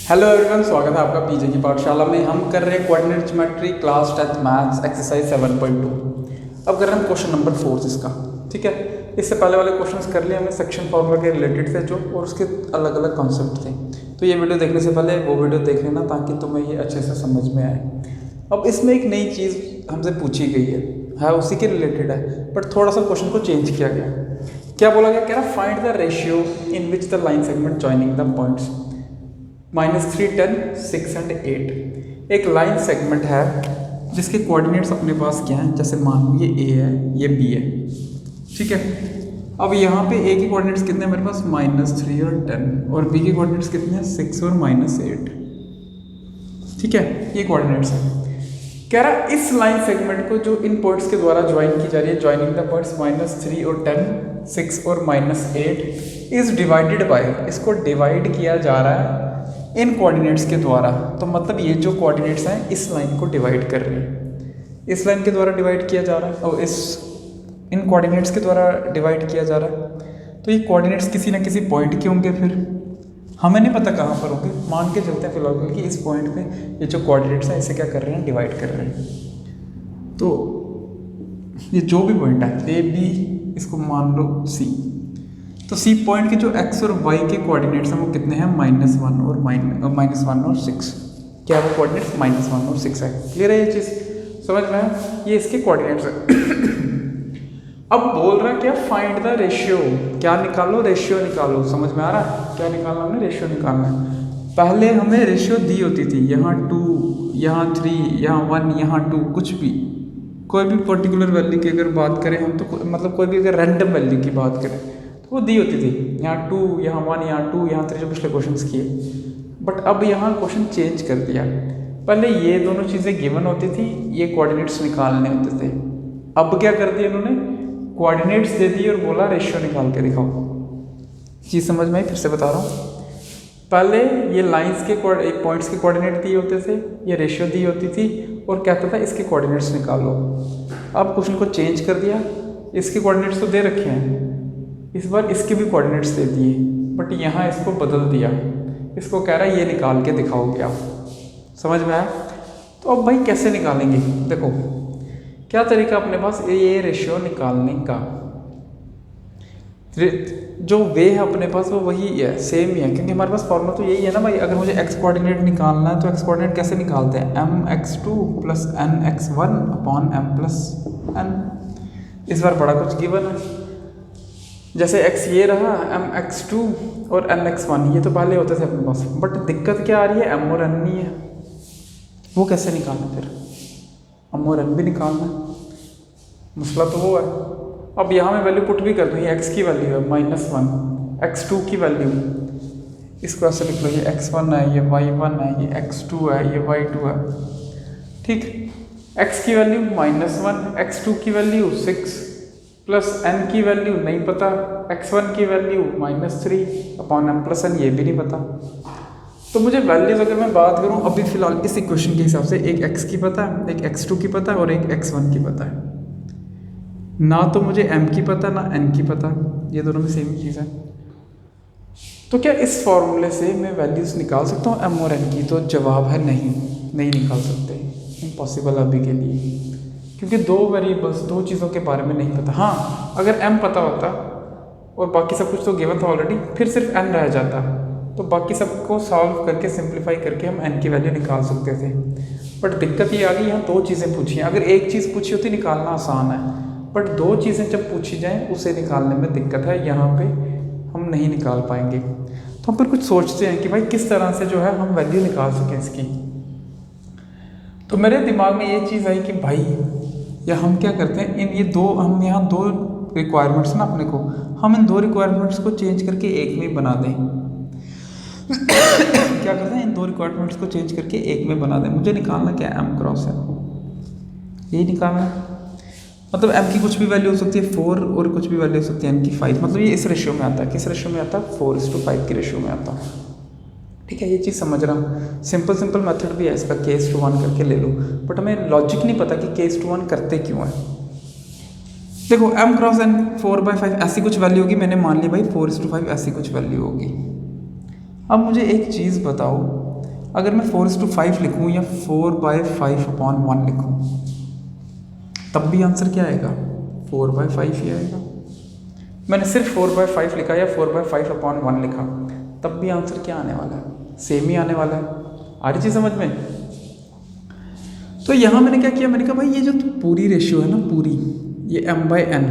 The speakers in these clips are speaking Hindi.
हेलो एवरीवन, स्वागत है आपका पीजे की पाठशाला में। हम कर रहे हैं coordinate geometry class 10 maths exercise 7.2। अब कर रहे हैं हम क्वेश्चन नंबर 4 इसका। ठीक है, इससे पहले वाले क्वेश्चंस कर लिए हमने सेक्शन फॉर्मूला के रिलेटेड थे जो, और उसके अलग अलग कॉन्सेप्ट थे। तो ये वीडियो देखने से पहले वो वीडियो देख लेना ताकि तुम्हें ये अच्छे से समझ में आए। अब इसमें एक नई चीज़ हमसे पूछी गई है उसी के रिलेटेड है, बट थोड़ा सा क्वेश्चन को चेंज किया गया। क्या बोला गया, कह रहा find the ratio in which the line segment joining the points -3, 10, 6 and 8। एक लाइन सेगमेंट है जिसके कोऑर्डिनेट्स अपने पास क्या हैं। जैसे मान लो ये ए है, ये बी है। ठीक है, अब यहाँ पे ए के कोऑर्डिनेट्स कितने हैं मेरे पास, -3 और 10, और बी के कोऑर्डिनेट्स कितने हैं, 6 और -8। ठीक है, ये कोऑर्डिनेट्स हैं। कह रहा इस लाइन सेगमेंट को जो इन पॉइंट्स के द्वारा ज्वाइन की जा रही है, ज्वाइनिंग द पॉइंट्स -3 और 10, 6 और -8 इज डिवाइडेड बाय, इसको डिवाइड किया जा रहा है इन कोऑर्डिनेट्स के द्वारा। तो मतलब ये जो कोऑर्डिनेट्स हैं इस लाइन को डिवाइड कर रहे हैं, इस लाइन के द्वारा डिवाइड किया जा रहा है और इन कोऑर्डिनेट्स के द्वारा डिवाइड किया जा रहा है। तो ये कोऑर्डिनेट्स किसी ना किसी पॉइंट के होंगे, फिर हमें नहीं पता कहाँ पर होंगे। मान के चलते हैं फिलहाल कि इस पॉइंट पे ये जो कोऑर्डिनेट्स हैं इसे क्या कर रहे हैं, डिवाइड कर रहे हैं। तो ये जो भी पॉइंट है ए बी, इसको मान लो सी। तो सी पॉइंट के जो एक्स और वाई के कोऑर्डिनेट्स हैं वो कितने हैं, -1 और 6। क्या वो कोऑर्डिनेट्स -1 और 6 है। क्लियर है ये चीज़, समझ में आया? ये इसके कोऑर्डिनेट्स हैं। अब बोल रहा है क्या, फाइंड द रेशियो। क्या निकालो, रेशियो निकालो। समझ में आ रहा है क्या निकालना, हमने रेशियो निकालना है। पहले हमें रेशियो दी होती थी, यहाँ 2, यहाँ 3, यहाँ 1, यहाँ 2, कुछ भी कोई भी पर्टिकुलर वैल्यू की अगर बात करें हम, तो मतलब कोई भी अगर रैंडम वैल्यू की बात करें तो वो दी होती थी, यहाँ 2, यहाँ 1, यहाँ 2, यहाँ 3, जो पिछले क्वेश्चंस किए। बट अब यहाँ क्वेश्चन चेंज कर दिया। पहले ये दोनों चीज़ें गिवन होती थी, ये कोऑर्डिनेट्स निकालने होते थे। अब क्या कर दिया इन्होंने, कोऑर्डिनेट्स दे दिए और बोला रेशियो निकाल के दिखाओ। चीज़ समझ में आई? फिर से बता रहा हूँ। पहले ये लाइंस के पॉइंट्स के कोऑर्डिनेट दिए होते थे, ये रेशियो दी होती थी और कहता था इसके कोऑर्डिनेट्स निकालो। अब क्वेश्चन को चेंज कर दिया, इसके कोऑर्डिनेट्स तो दे रखे हैं, इस बार इसके भी कोऑर्डिनेट्स दे दिए, बट यहाँ इसको बदल दिया। इसको कह रहा है ये निकाल के दिखाओगे आप। समझ में आया? तो अब भाई कैसे निकालेंगे, देखो क्या तरीका अपने पास ये रेशियो निकालने का। जो वे है अपने पास वो वही है, सेम ही है, क्योंकि हमारे पास फॉर्मूला तो यही है ना भाई। अगर मुझे एक्स कोऑर्डिनेट निकालना है तो एक्स कोऑर्डिनेट कैसे निकालते हैं, mx2 + nx1/m+n। इस बार बड़ा कुछ गिवन है, जैसे x ये रहा, mx2 और nx1, ये तो पहले होते थे अपने पास। बट दिक्कत क्या आ रही है, m और n नहीं है। वो कैसे निकालना, फिर m और n भी निकालना है, मसला तो वो है। अब यहाँ मैं वैल्यू पुट भी कर दूँ, ये x की वैल्यू है -1, x2 की वैल्यू, इसको ऐसे लिख लो, ये x1 है, ये y1 है, ये x2 है, ये y2 है। ठीक, x की वैल्यू -1, x2 की वैल्यू 6 प्लस n की वैल्यू नहीं पता, x1 की वैल्यू -3/m+n, ये भी नहीं पता। तो मुझे वैल्यूज अगर मैं बात करूं अभी फिलहाल इस इक्वेशन के हिसाब से, एक x की पता है, एक x2 की पता है और एक x1 की पता है। ना तो मुझे m की पता ना n की पता, ये दोनों में सेम चीज़ है। तो क्या इस फॉर्मूले से मैं वैल्यूज निकाल सकता हूँ m और n की? तो जवाब है नहीं, नहीं निकाल सकते, इम्पॉसिबल अभी के लिए, क्योंकि दो वेरिएबल्स, दो चीज़ों के बारे में नहीं पता। हाँ, अगर m पता होता और बाकी सब कुछ तो गिवन था ऑलरेडी, फिर सिर्फ n रह जाता, तो बाकी सबको सॉल्व करके सिंप्लीफाई करके हम n की वैल्यू निकाल सकते थे। बट दिक्कत ये आ गई, यहाँ दो चीज़ें पूछी हैं। अगर एक चीज़ पूछी होती निकालना आसान है, बट दो चीज़ें जब पूछी जाएँ उसे निकालने में दिक्कत है, यहाँ पे हम नहीं निकाल पाएंगे। तो हम फिर कुछ सोचते हैं कि भाई किस तरह से जो है हम वैल्यू निकाल सकें इसकी। तो मेरे दिमाग में ये चीज़ आई कि भाई, या हम क्या करते हैं, इन ये दो, हम यहाँ दो रिक्वायरमेंट्स ना अपने को, हम इन दो रिक्वायरमेंट्स को चेंज करके एक में बना दें। क्या करते हैं, इन दो रिक्वायरमेंट्स को चेंज करके एक में बना दें। मुझे निकालना क्या है, m क्रॉस n, यही निकालना है। मतलब m की कुछ भी वैल्यू हो सकती है 4 और कुछ भी वैल्यू हो सकती है n की 5। मतलब ये इस रेशियो में आता है, किस रेशियो में आता है, 4:5 की रेशियो में आता है। ठीक है, ये चीज़ समझ रहा हूँ। सिंपल मेथड भी है इसका, k:1 करके ले लो, बट हमें लॉजिक नहीं पता कि k:1 करते क्यों है। देखो m क्रॉस n 4/5 ऐसी कुछ वैल्यू होगी, मैंने मान ली भाई 4:5 ऐसी कुछ वैल्यू होगी। अब मुझे एक चीज़ बताओ, अगर मैं 4:5 लिखूँ या 4/5/1 लिखूँ तब भी आंसर क्या आएगा? 4/5 ही आएगा। मैंने सिर्फ 4/5 लिखा या 4/5/1 लिखा तब भी आंसर क्या आने वाला है? सेम ही आने वाला है। आ रही चीज़ समझ में? तो यहाँ मैंने क्या किया, मैंने कहा भाई ये जो पूरी रेशियो है ना, पूरी ये m/n,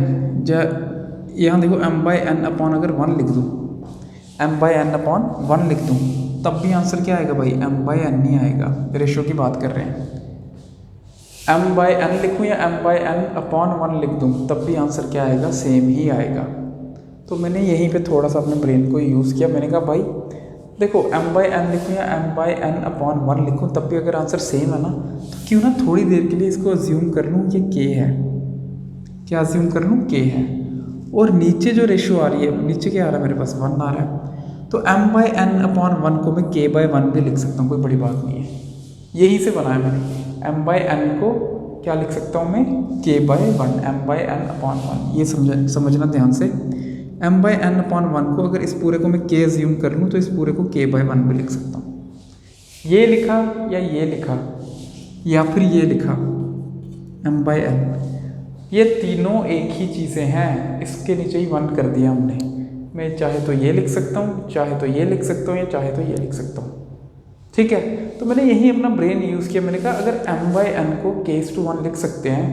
यहाँ देखो m/n/, अगर 1 लिख दूँ, m/n/1 लिख दूँ तब भी आंसर क्या आएगा भाई? m/n नहीं आएगा। रेशियो की बात कर रहे हैं। m/n लिखूँ या m/n/1 लिख दूँ तब भी आंसर क्या आएगा? सेम ही आएगा। तो मैंने यहीं पे थोड़ा सा अपने ब्रेन को यूज़ किया। मैंने कहा भाई देखो m/n लिखूँ या m/n/1 लिखूँ तब भी अगर आंसर सेम है ना, तो क्यों ना थोड़ी देर के लिए इसको अज्यूम कर लूँ ये k है। क्या अज्यूम कर लूँ? k है। और नीचे जो रेशियो आ रही है, नीचे क्या आ रहा है मेरे पास? 1 आ रहा है। तो m/n/1 को मैं k/1 भी लिख सकता हूँ, कोई बड़ी बात नहीं है। यहीं से बनाया मैंने। m/n को क्या लिख सकता हूँ मैं? k/1, m/n/1। ये समझना ध्यान से। m/n/1 को अगर इस पूरे को मैं k अज्यूम कर लूँ तो इस पूरे को k/1 भी लिख सकता हूँ। ये लिखा या ये लिखा या फिर ये लिखा m/n, ये तीनों एक ही चीज़ें हैं। इसके नीचे ही 1 कर दिया हमने। मैं चाहे तो ये लिख सकता हूँ, चाहे तो ये लिख सकता हूँ, या चाहे तो ये लिख सकता हूँ। ठीक है, तो मैंने यही अपना ब्रेन यूज़ किया। मैंने कहा अगर m/n को k/1 लिख सकते हैं,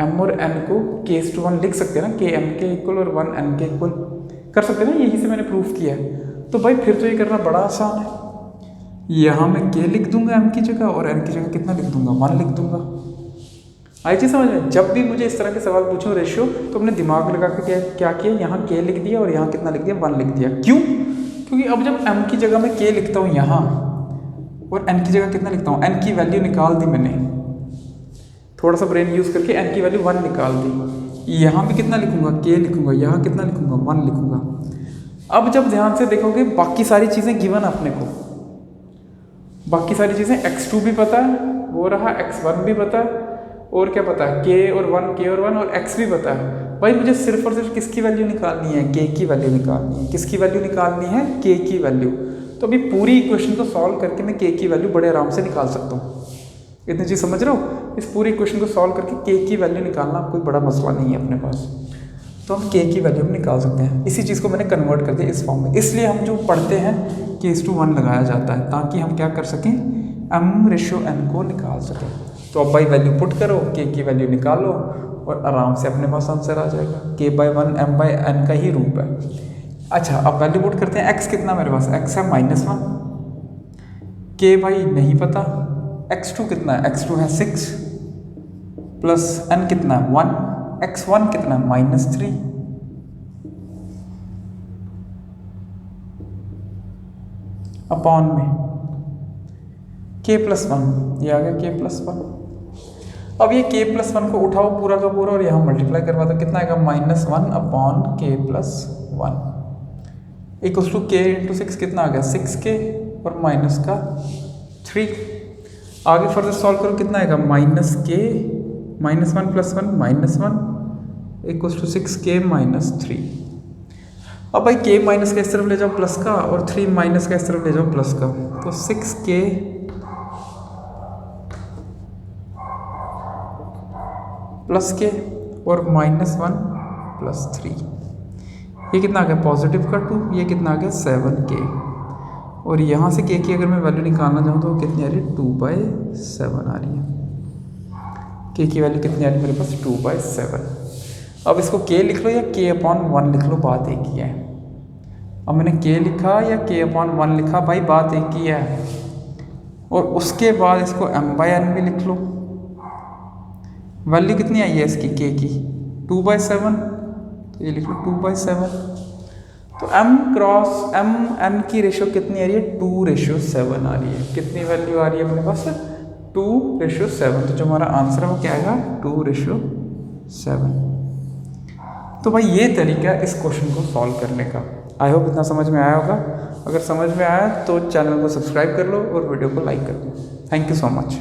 m और n को k/1 लिख सकते हैं ना, k m के इक्वल और 1 n के इक्वल कर सकते हैं ना, यही से मैंने प्रूफ किया है। तो भाई फिर तो ये करना बड़ा आसान है। यहाँ मैं k लिख दूंगा m की जगह, और n की जगह कितना लिख दूंगा? 1 लिख दूंगा। आई चीज़ समझ में? जब भी मुझे इस तरह के सवाल पूछो रेशियो, तो हमने दिमाग लगा के क्या किया, यहाँ k लिख दिया और यहाँ कितना लिख दिया? 1 लिख दिया। क्यों? क्योंकि अब जब m की जगह मैं k लिखता हूँ यहाँ, और n की जगह कितना लिखता हूँ? n की वैल्यू निकाल दी मैंने, थोड़ा सा ब्रेन यूज़ करके n की वैल्यू 1 निकाल दी। यहाँ भी कितना लिखूंगा? k लिखूंगा। यहाँ कितना लिखूंगा? 1 लिखूंगा। अब जब ध्यान से देखोगे बाकी सारी चीज़ें गिवन अपने को, बाकी सारी चीज़ें x2 भी पता है, वो रहा x1 भी पता है, और क्या पता है? k और 1 और x भी पता है। भाई मुझे सिर्फ और सिर्फ किसकी वैल्यू निकालनी है? k की वैल्यू निकालनी है। किसकी वैल्यू निकालनी है? k की वैल्यू। तो अभी पूरी इक्वेशन को सॉल्व करके मैं k की वैल्यू बड़े आराम से निकाल सकता हूँ। इतनी चीज़ समझ रहे हो? इस पूरी इक्वेशन को सॉल्व करके k की वैल्यू निकालना कोई बड़ा मसला नहीं है अपने पास। तो हम k की वैल्यू निकाल सकते हैं। इसी चीज़ को मैंने कन्वर्ट कर दिया इस फॉर्म में। इसलिए हम जो पढ़ते हैं k/1 लगाया जाता है, ताकि हम क्या कर सकें? m/n को निकाल सकें। तो अब भाई वैल्यू पुट करो, k की वैल्यू निकालो और आराम से अपने पास आंसर आ जाएगा। k/1 m/n का ही रूप है। अच्छा, अब वैल्यू पुट करते हैं। x कितना मेरे पास? x है -1, k भाई नहीं पता, x2 कितना है? x2 है 6 प्लस n कितना है? 1, x1 कितना है? -3, अपॉन में k+1, ये आ गया k+1। अब ये k+1 को उठाओ पूरा का पूरा और यहाँ मल्टीप्लाई करवा दो। कितना आएगा? -1 upon k+1 equals to k into 6 कितना आ गया? 6k और माइनस का 3। आगे फर्दर सॉल्व करो, कितना आएगा? -k -1 + 1 -1 equals to 6k - 3। अब भाई k माइनस का इस तरफ ले जाओ प्लस का, और 3 माइनस का इस तरफ ले जाओ प्लस का, तो 6k प्लस k और -1 + 3, ये कितना आ गया? पॉजिटिव का 2, ये कितना आ गया? 7k। और यहाँ से k की अगर मैं वैल्यू निकालना चाहूँ तो कितनी आ रही है? 2/7 आ रही है। k की वैल्यू कितनी आ रही है मेरे पास? 2/7। अब इसको k लिख लो या k/1 लिख लो, बात एक ही है। अब मैंने k लिखा या k/1 लिखा, भाई बात एक ही है। और उसके बाद इसको m/n भी लिख लो। वैल्यू कितनी आई है इसकी k की? 2/7, तो ये लिख लो 2/7। तो m/n की रेशियो कितनी आ रही है? 2:7 आ रही है। कितनी वैल्यू आ रही है अपने पास? 2:7। तो जो हमारा आंसर है वो क्या आएगा? 2:7। तो भाई ये तरीका है इस क्वेश्चन को सॉल्व करने का। आई होप इतना समझ में आया होगा। अगर समझ में आया तो चैनल को सब्सक्राइब कर लो और वीडियो को लाइक कर दो। Thank you so much.